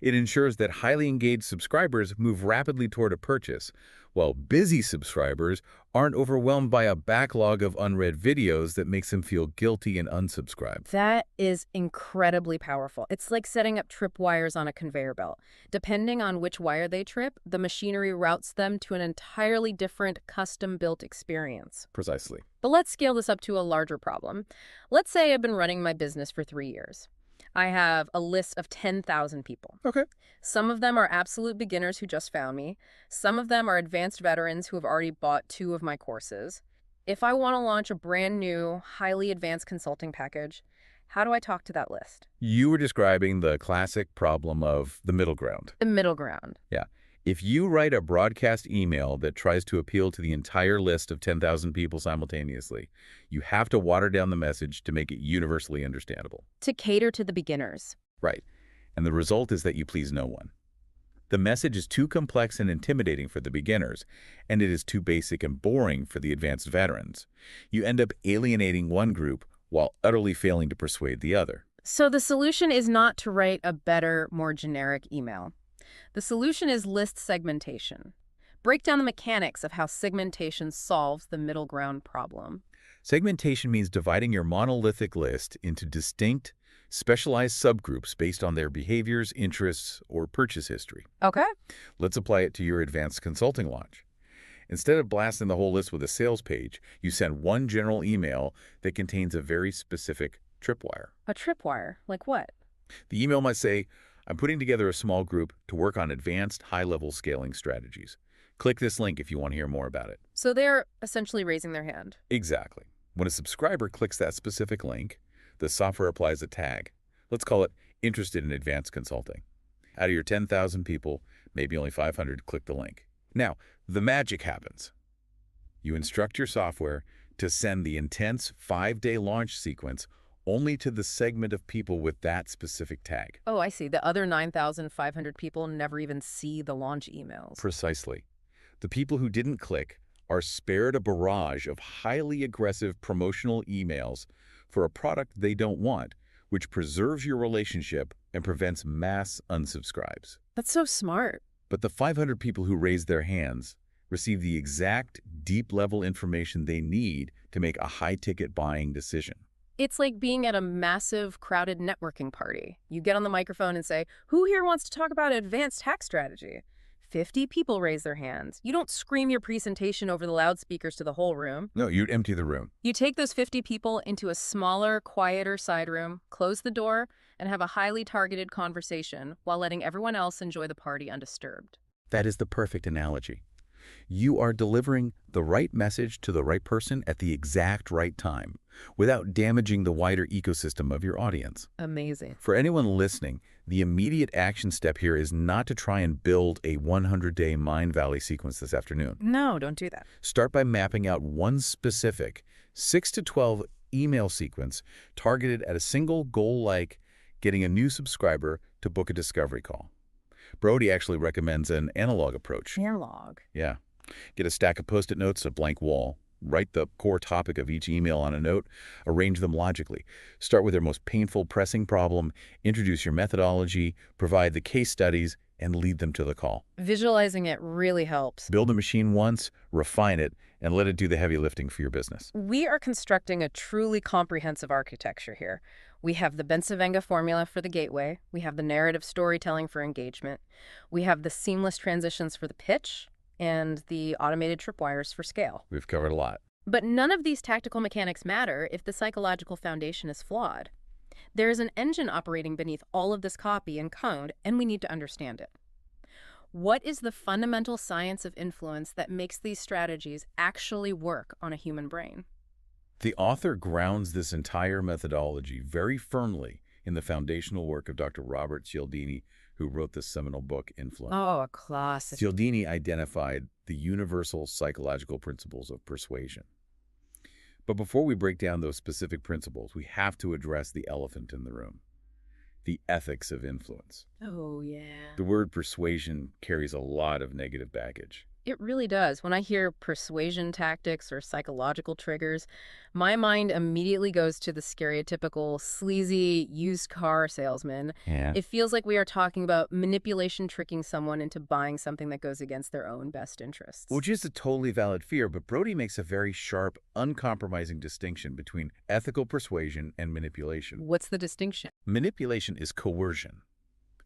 It ensures that highly engaged subscribers move rapidly toward a purchase, while busy subscribers aren't overwhelmed by a backlog of unread videos that makes them feel guilty and unsubscribe. That is incredibly powerful. It's like setting up tripwires on a conveyor belt. Depending on which wire they trip, the machinery routes them to an entirely different custom-built experience. Precisely. But let's scale this up to a larger problem. Let's say I've been running my business for 3 years. I have a list of 10,000 people. Okay. Some of them are absolute beginners who just found me. Some of them are advanced veterans who have already bought 2 of my courses. If I want to launch a brand new, highly advanced consulting package, how do I talk to that list? You were describing the classic problem of the middle ground. The middle ground. Yeah. If you write a broadcast email that tries to appeal to the entire list of 10,000 people simultaneously, you have to water down the message to make it universally understandable. To cater to the beginners. Right. And the result is that you please no one. The message is too complex and intimidating for the beginners, and it is too basic and boring for the advanced veterans. You end up alienating one group while utterly failing to persuade the other. So the solution is not to write a better, more generic email. The solution is list segmentation. Break down the mechanics of how segmentation solves the middle ground problem. Segmentation means dividing your monolithic list into distinct, specialized subgroups based on their behaviors, interests, or purchase history. Okay. Let's apply it to your advanced consulting launch. Instead of blasting the whole list with a sales page, you send one general email that contains a very specific tripwire. A tripwire? Like what? The email might say, I'm putting together a small group to work on advanced high-level scaling strategies. Click this link if you want to hear more about it. So they're essentially raising their hand. Exactly. When a subscriber clicks that specific link, the software applies a tag. Let's call it interested in advanced consulting. Out of your 10,000 people, maybe only 500 click the link. Now, the magic happens. You instruct your software to send the intense 5-day launch sequence only to the segment of people with that specific tag. Oh, I see. The other 9,500 people never even see the launch emails. Precisely. The people who didn't click are spared a barrage of highly aggressive promotional emails for a product they don't want, which preserves your relationship and prevents mass unsubscribes. That's so smart. But the 500 people who raised their hands receive the exact deep-level information they need to make a high-ticket buying decision. It's like being at a massive, crowded networking party. You get on the microphone and say, who here wants to talk about advanced tax strategy? 50 people raise their hands. You don't scream your presentation over the loudspeakers to the whole room. No, you'd empty the room. You take those 50 people into a smaller, quieter side room, close the door, and have a highly targeted conversation while letting everyone else enjoy the party undisturbed. That is the perfect analogy. You are delivering the right message to the right person at the exact right time, without damaging the wider ecosystem of your audience. Amazing. For anyone listening, the immediate action step here is not to try and build a 100-day Mind Valley sequence this afternoon. No, don't do that. Start by mapping out one specific 6 to 12 email sequence targeted at a single goal like getting a new subscriber to book a discovery call. Brody actually recommends an analog approach. Analog. Yeah. Get a stack of Post-it notes, a blank wall. Write the core topic of each email on a note. Arrange them logically. Start with their most painful, pressing problem. Introduce your methodology. Provide the case studies. And lead them to the call. Visualizing it really helps. Build a machine once, refine it, and let it do the heavy lifting for your business. We are constructing a truly comprehensive architecture here. We have the Bensavenga formula for the gateway. We have the narrative storytelling for engagement. We have the seamless transitions for the pitch and the automated tripwires for scale. We've covered a lot. But none of these tactical mechanics matter if the psychological foundation is flawed. There is an engine operating beneath all of this copy and code, and we need to understand it. What is the fundamental science of influence that makes these strategies actually work on a human brain? The author grounds this entire methodology very firmly in the foundational work of Dr. Robert Cialdini, who wrote the seminal book, Influence. Oh, a classic. Cialdini identified the universal psychological principles of persuasion. But before we break down those specific principles, we have to address the elephant in the room, the ethics of influence. Oh, yeah. The word persuasion carries a lot of negative baggage. It really does. When I hear persuasion tactics or psychological triggers, my mind immediately goes to the stereotypical sleazy used car salesman. Yeah. It feels like we are talking about manipulation, tricking someone into buying something that goes against their own best interests. Which is a totally valid fear, but Brody makes a very sharp, uncompromising distinction between ethical persuasion and manipulation. What's the distinction? Manipulation is coercion.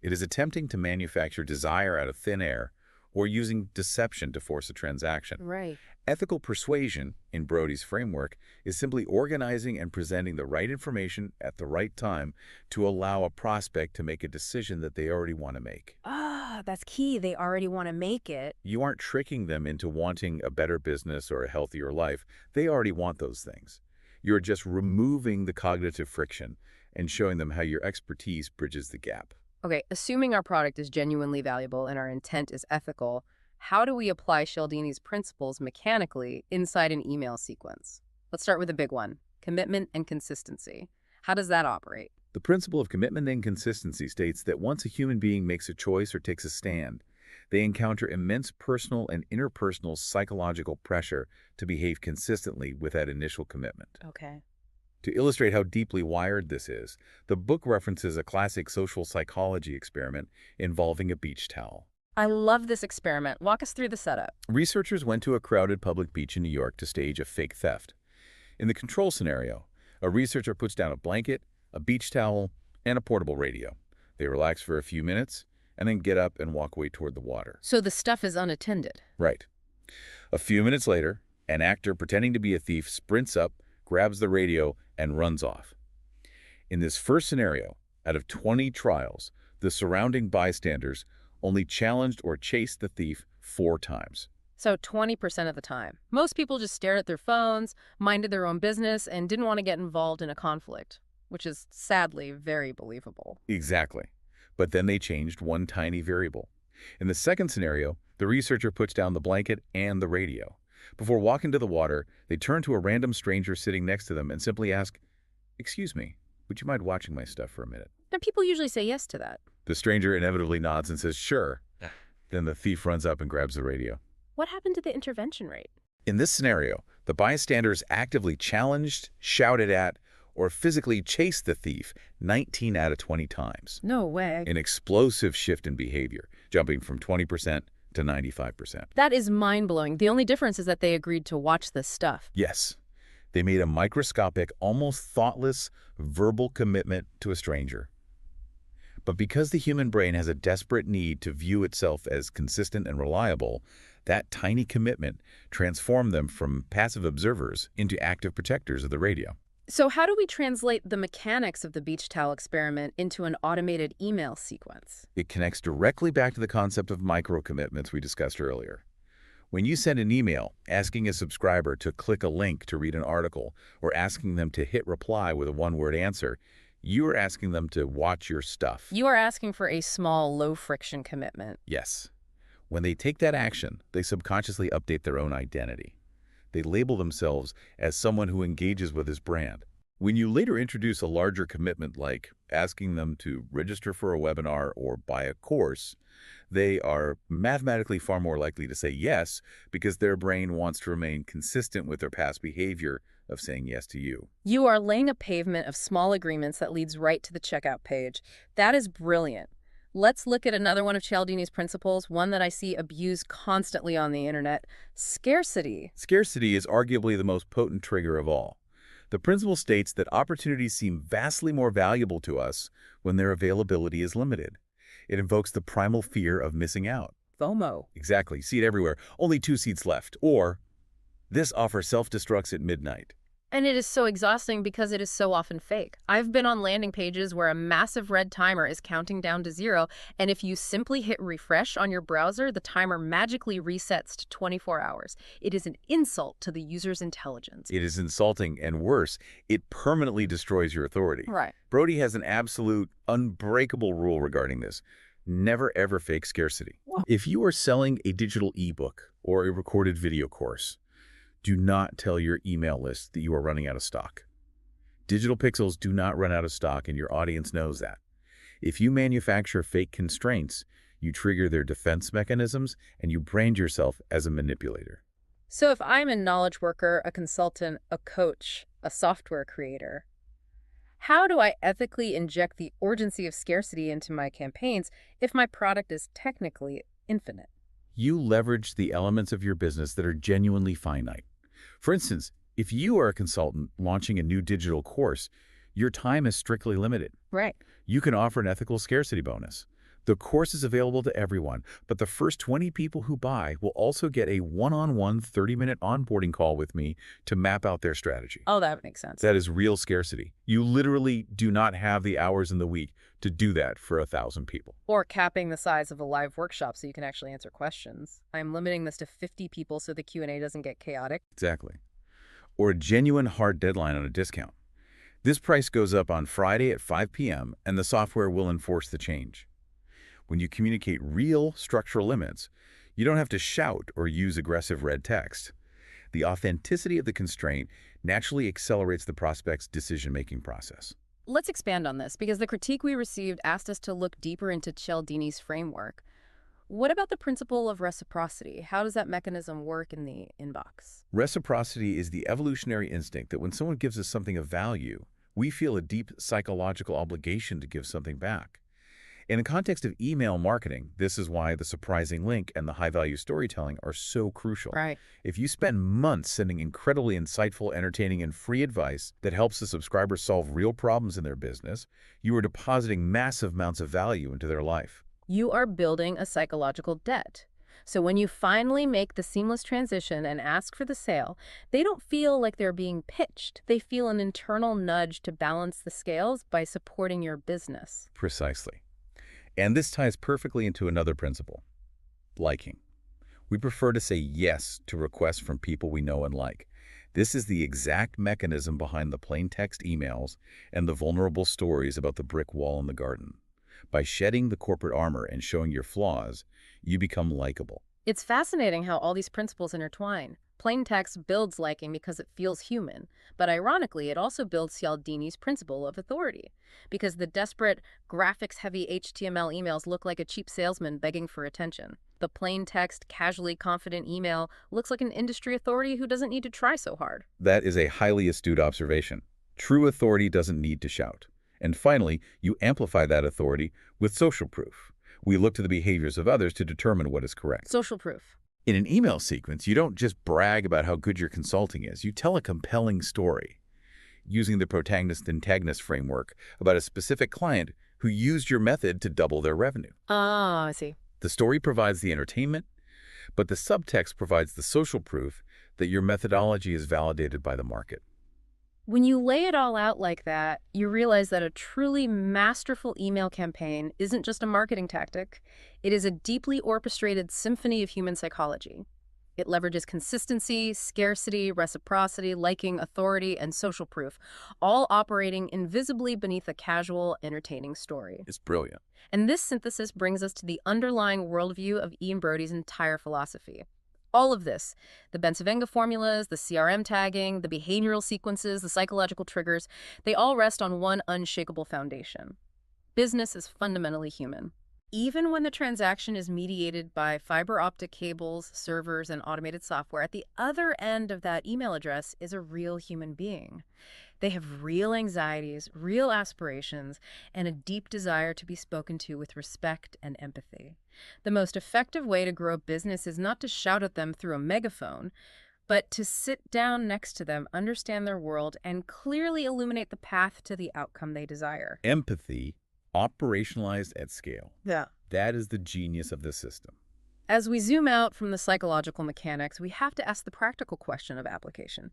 It is attempting to manufacture desire out of thin air or using deception to force a transaction. Right. Ethical persuasion, in Brody's framework, is simply organizing and presenting the right information at the right time to allow a prospect to make a decision that they already want to make. Ah, that's key. They already want to make it. You aren't tricking them into wanting a better business or a healthier life. They already want those things. You're just removing the cognitive friction and showing them how your expertise bridges the gap. Okay, assuming our product is genuinely valuable and our intent is ethical, how do we apply Cialdini's principles mechanically inside an email sequence? Let's start with a big one, commitment and consistency. How does that operate? The principle of commitment and consistency states that once a human being makes a choice or takes a stand, they encounter immense personal and interpersonal psychological pressure to behave consistently with that initial commitment. Okay. To illustrate how deeply wired this is, the book references a classic social psychology experiment involving a beach towel. I love this experiment. Walk us through the setup. Researchers went to a crowded public beach in New York to stage a fake theft. In the control scenario, a researcher puts down a blanket, a beach towel, and a portable radio. They relax for a few minutes and then get up and walk away toward the water. So the stuff is unattended. Right. A few minutes later, an actor pretending to be a thief sprints up, grabs the radio, and runs off. In this first scenario, out of 20 trials, the surrounding bystanders only challenged or chased the thief 4 times. So 20% of the time. Most people just stared at their phones, minded their own business, and didn't want to get involved in a conflict, which is sadly very believable. Exactly. But then they changed one tiny variable. In the second scenario, the researcher puts down the blanket and the radio. Before walking to the water, they turn to a random stranger sitting next to them and simply ask, "Excuse me, would you mind watching my stuff for a minute?" And people usually say yes to that. The stranger inevitably nods and says, "Sure." Then the thief runs up and grabs the radio. What happened to the intervention rate? In this scenario, the bystanders actively challenged, shouted at, or physically chased the thief 19 out of 20 times. No way. An explosive shift in behavior, jumping from 20% to 95%. That is mind-blowing. The only difference is that they agreed to watch this stuff. Yes, they made a microscopic, almost thoughtless, verbal commitment to a stranger. But because the human brain has a desperate need to view itself as consistent and reliable, that tiny commitment transformed them from passive observers into active protectors of the radio. So how do we translate the mechanics of the beach towel experiment into an automated email sequence? It connects directly back to the concept of micro-commitments we discussed earlier. When you send an email asking a subscriber to click a link to read an article or asking them to hit reply with a one-word answer, you are asking them to watch your stuff. You are asking for a small, low-friction commitment. Yes. When they take that action, they subconsciously update their own identity. They label themselves as someone who engages with his brand, When you later introduce a larger commitment like asking them to register for a webinar or buy a course, they are mathematically far more likely to say yes because their brain wants to remain consistent with their past behavior of saying yes to you. You are laying a pavement of small agreements that leads right to the checkout page. That is brilliant. Let's look at another one of Cialdini's principles, one that I see abused constantly on the internet: scarcity. Scarcity is arguably the most potent trigger of all. The principle states that opportunities seem vastly more valuable to us when their availability is limited. It invokes the primal fear of missing out. FOMO. Exactly. See it everywhere. Only 2 seats left. Or, this offer self-destructs at midnight. And it is so exhausting because it is so often fake. I've been on landing pages where a massive red timer is counting down to 0, and if you simply hit refresh on your browser, the timer magically resets to 24 hours. It is an insult to the user's intelligence. It is insulting, and worse, it permanently destroys your authority. Right. Brody has an absolute, unbreakable rule regarding this. Never ever fake scarcity. Whoa. If you are selling a digital ebook or a recorded video course, do not tell your email list that you are running out of stock. Digital pixels do not run out of stock, and your audience knows that. If you manufacture fake constraints, you trigger their defense mechanisms, and you brand yourself as a manipulator. So if I'm a knowledge worker, a consultant, a coach, a software creator, how do I ethically inject the urgency of scarcity into my campaigns if my product is technically infinite? You leverage the elements of your business that are genuinely finite. For instance, if you are a consultant launching a new digital course, your time is strictly limited. Right. You can offer an ethical scarcity bonus. The course is available to everyone, but the first 20 people who buy will also get a one-on-one 30-minute onboarding call with me to map out their strategy. Oh, that makes sense. That is real scarcity. You literally do not have the hours in the week to do that for 1,000 people. Or capping the size of a live workshop so you can actually answer questions. I'm limiting this to 50 people so the Q&A doesn't get chaotic. Exactly. Or a genuine hard deadline on a discount. This price goes up on Friday at 5 p.m. and the software will enforce the change. When you communicate real structural limits, you don't have to shout or use aggressive red text. The authenticity of the constraint naturally accelerates the prospect's decision-making process. Let's expand on this, because the critique we received asked us to look deeper into Cialdini's framework. What about the principle of reciprocity? How does that mechanism work in the inbox? Reciprocity is the evolutionary instinct that when someone gives us something of value, we feel a deep psychological obligation to give something back. In the context of email marketing, this is why the surprising link and the high-value storytelling are so crucial. Right. If you spend months sending incredibly insightful, entertaining, and free advice that helps the subscriber solve real problems in their business, you are depositing massive amounts of value into their life. You are building a psychological debt. So when you finally make the seamless transition and ask for the sale, they don't feel like they're being pitched. They feel an internal nudge to balance the scales by supporting your business. Precisely. And this ties perfectly into another principle: liking. We prefer to say yes to requests from people we know and like. This is the exact mechanism behind the plain text emails and the vulnerable stories about the brick wall in the garden. By shedding the corporate armor and showing your flaws, you become likable. It's fascinating how all these principles intertwine. Plain text builds liking because it feels human, but ironically, it also builds Cialdini's principle of authority, because the desperate, graphics-heavy HTML emails look like a cheap salesman begging for attention. The plain text, casually confident email looks like an industry authority who doesn't need to try so hard. That is a highly astute observation. True authority doesn't need to shout. And finally, you amplify that authority with social proof. We look to the behaviors of others to determine what is correct. Social proof. In an email sequence, you don't just brag about how good your consulting is. You tell a compelling story using the protagonist-antagonist framework about a specific client who used your method to double their revenue. Ah, I see. The story provides the entertainment, but the subtext provides the social proof that your methodology is validated by the market. When you lay it all out like that, you realize that a truly masterful email campaign isn't just a marketing tactic. It is a deeply orchestrated symphony of human psychology. It leverages consistency, scarcity, reciprocity, liking, authority, and social proof, all operating invisibly beneath a casual, entertaining story. It's brilliant. And this synthesis brings us to the underlying worldview of Ian Brody's entire philosophy: All of this, the Bensavenga formulas, the CRM tagging, the behavioral sequences, the psychological triggers, they all rest on one unshakable foundation. Business is fundamentally human. Even when the transaction is mediated by fiber optic cables, servers, and automated software, at the other end of that email address is a real human being. They have real anxieties, real aspirations, and a deep desire to be spoken to with respect and empathy. The most effective way to grow a business is not to shout at them through a megaphone, but to sit down next to them, understand their world, and clearly illuminate the path to the outcome they desire. Empathy, operationalized at scale. Yeah. That is the genius of this system. As we zoom out from the psychological mechanics, we have to ask the practical question of application.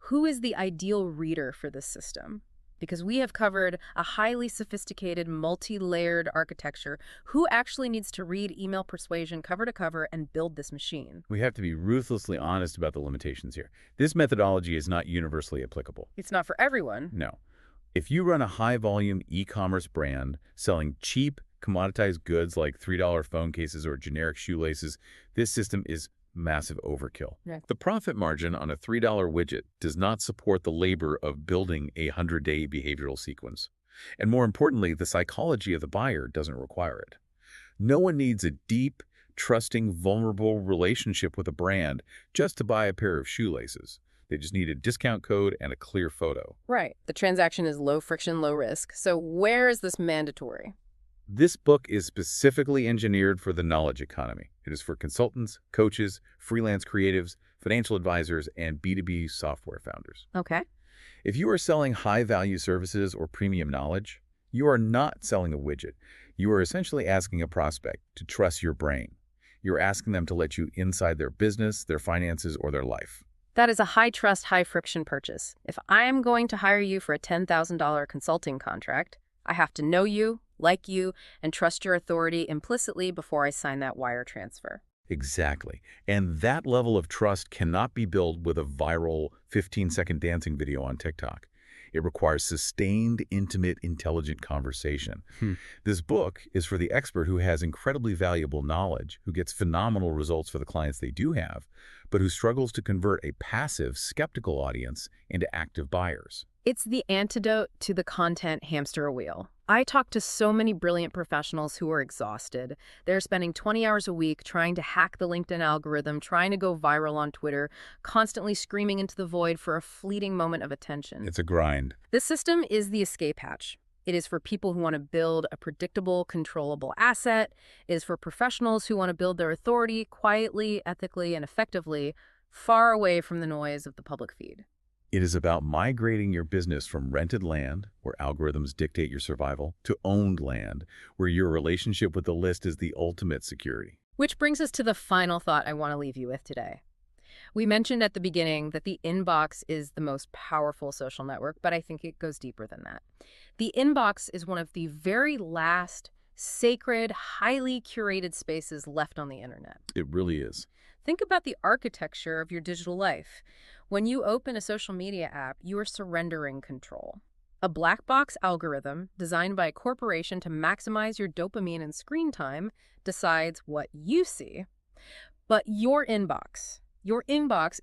Who is the ideal reader for this system? Because we have covered a highly sophisticated, multi-layered architecture. Who actually needs to read email persuasion cover to cover and build this machine? We have to be ruthlessly honest about the limitations here. This methodology is not universally applicable. It's not for everyone. No. If you run a high-volume e-commerce brand selling cheap, commoditized goods like $3 phone cases or generic shoelaces, this system is massive overkill. Yeah. The profit margin on a $3 widget does not support the labor of building a 100-day behavioral sequence. And more importantly, the psychology of the buyer doesn't require it. No one needs a deep, trusting, vulnerable relationship with a brand just to buy a pair of shoelaces. They just need a discount code and a clear photo. Right. The transaction is low friction, low risk. So where is this mandatory? This book is specifically engineered for the knowledge economy. It is for consultants, coaches, freelance creatives, financial advisors, and B2B software founders. Okay. If you are selling high-value services or premium knowledge, you are not selling a widget. You are essentially asking a prospect to trust your brain. You're asking them to let you inside their business, their finances, or their life. That is a high-trust, high-friction purchase. If I am going to hire you for a $10,000 consulting contract, I have to know you, like you, and trust your authority implicitly before I sign that wire transfer. Exactly. And that level of trust cannot be built with a viral 15-second dancing video on TikTok. It requires sustained, intimate, intelligent conversation. This book is for the expert who has incredibly valuable knowledge, who gets phenomenal results for the clients they do have, but who struggles to convert a passive, skeptical audience into active buyers. It's the antidote to the content hamster wheel. I talk to so many brilliant professionals who are exhausted. They're spending 20 hours a week trying to hack the LinkedIn algorithm, trying to go viral on Twitter, constantly screaming into the void for a fleeting moment of attention. It's a grind. This system is the escape hatch. It is for people who want to build a predictable, controllable asset. It is for professionals who want to build their authority quietly, ethically, and effectively, far away from the noise of the public feed. It is about migrating your business from rented land, where algorithms dictate your survival, to owned land, where your relationship with the list is the ultimate security. Which brings us to the final thought I want to leave you with today. We mentioned at the beginning that the inbox is the most powerful social network, but I think it goes deeper than that. The inbox is one of the very last sacred, highly curated spaces left on the internet. It really is. Think about the architecture of your digital life. When you open a social media app, you are surrendering control. A black box algorithm designed by a corporation to maximize your dopamine and screen time decides what you see. But your inbox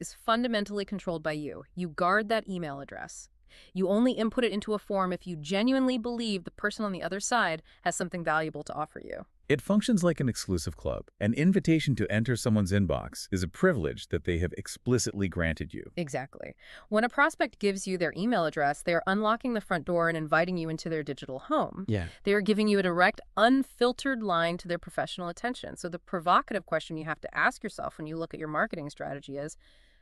is fundamentally controlled by you. You guard that email address. You only input it into a form if you genuinely believe the person on the other side has something valuable to offer you. It functions like an exclusive club. An invitation to enter someone's inbox is a privilege that they have explicitly granted you. Exactly. When a prospect gives you their email address, they are unlocking the front door and inviting you into their digital home. Yeah. They are giving you a direct, unfiltered line to their professional attention. So the provocative question you have to ask yourself when you look at your marketing strategy is,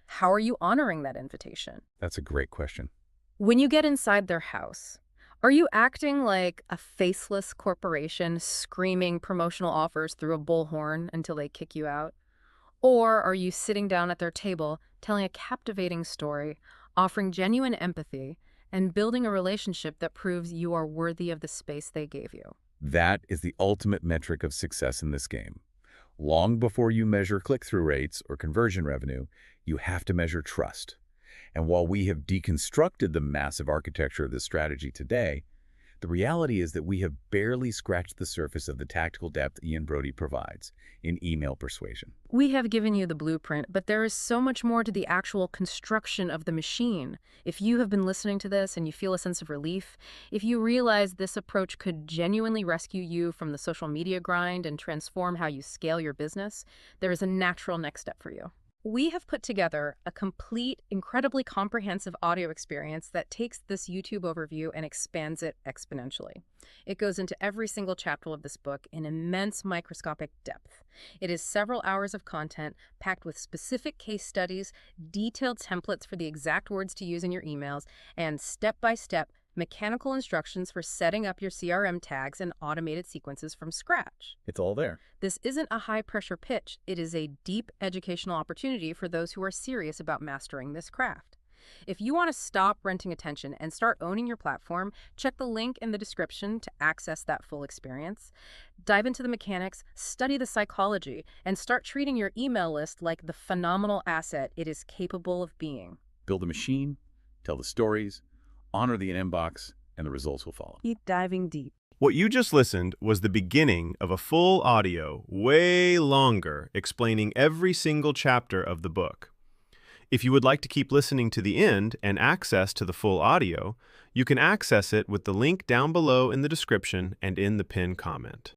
how are you honoring that invitation? That's a great question. When you get inside their house, are you acting like a faceless corporation screaming promotional offers through a bullhorn until they kick you out? Or are you sitting down at their table, telling a captivating story, offering genuine empathy, and building a relationship that proves you are worthy of the space they gave you? That is the ultimate metric of success in this game. Long before you measure click-through rates or conversion revenue, you have to measure trust. And while we have deconstructed the massive architecture of this strategy today, The reality is that we have barely scratched the surface of the tactical depth Ian Brody provides in email persuasion. We have given you the blueprint, but there is so much more to the actual construction of the machine. If you have been listening to this and you feel a sense of relief, if you realize this approach could genuinely rescue you from the social media grind and transform how you scale your business, there is a natural next step for you. We have put together a complete, incredibly comprehensive audio experience that takes this YouTube overview and expands it exponentially. It goes into every single chapter of this book in immense microscopic depth. It is several hours of content packed with specific case studies, detailed templates for the exact words to use in your emails, and step-by-step mechanical instructions for setting up your CRM tags and automated sequences from scratch. It's all there. This isn't a high-pressure pitch. It is a deep educational opportunity for those who are serious about mastering this craft. If you want to stop renting attention and start owning your platform, check the link in the description to access that full experience. Dive into the mechanics, study the psychology, and start treating your email list like the phenomenal asset it is capable of being. Build a machine, tell the stories, honor the inbox, and the results will follow. Keep diving deep. What you just listened was the beginning of a full audio, way longer, explaining every single chapter of the book. If you would like to keep listening to the end and access to the full audio, you can access it with the link down below in the description and in the pinned comment.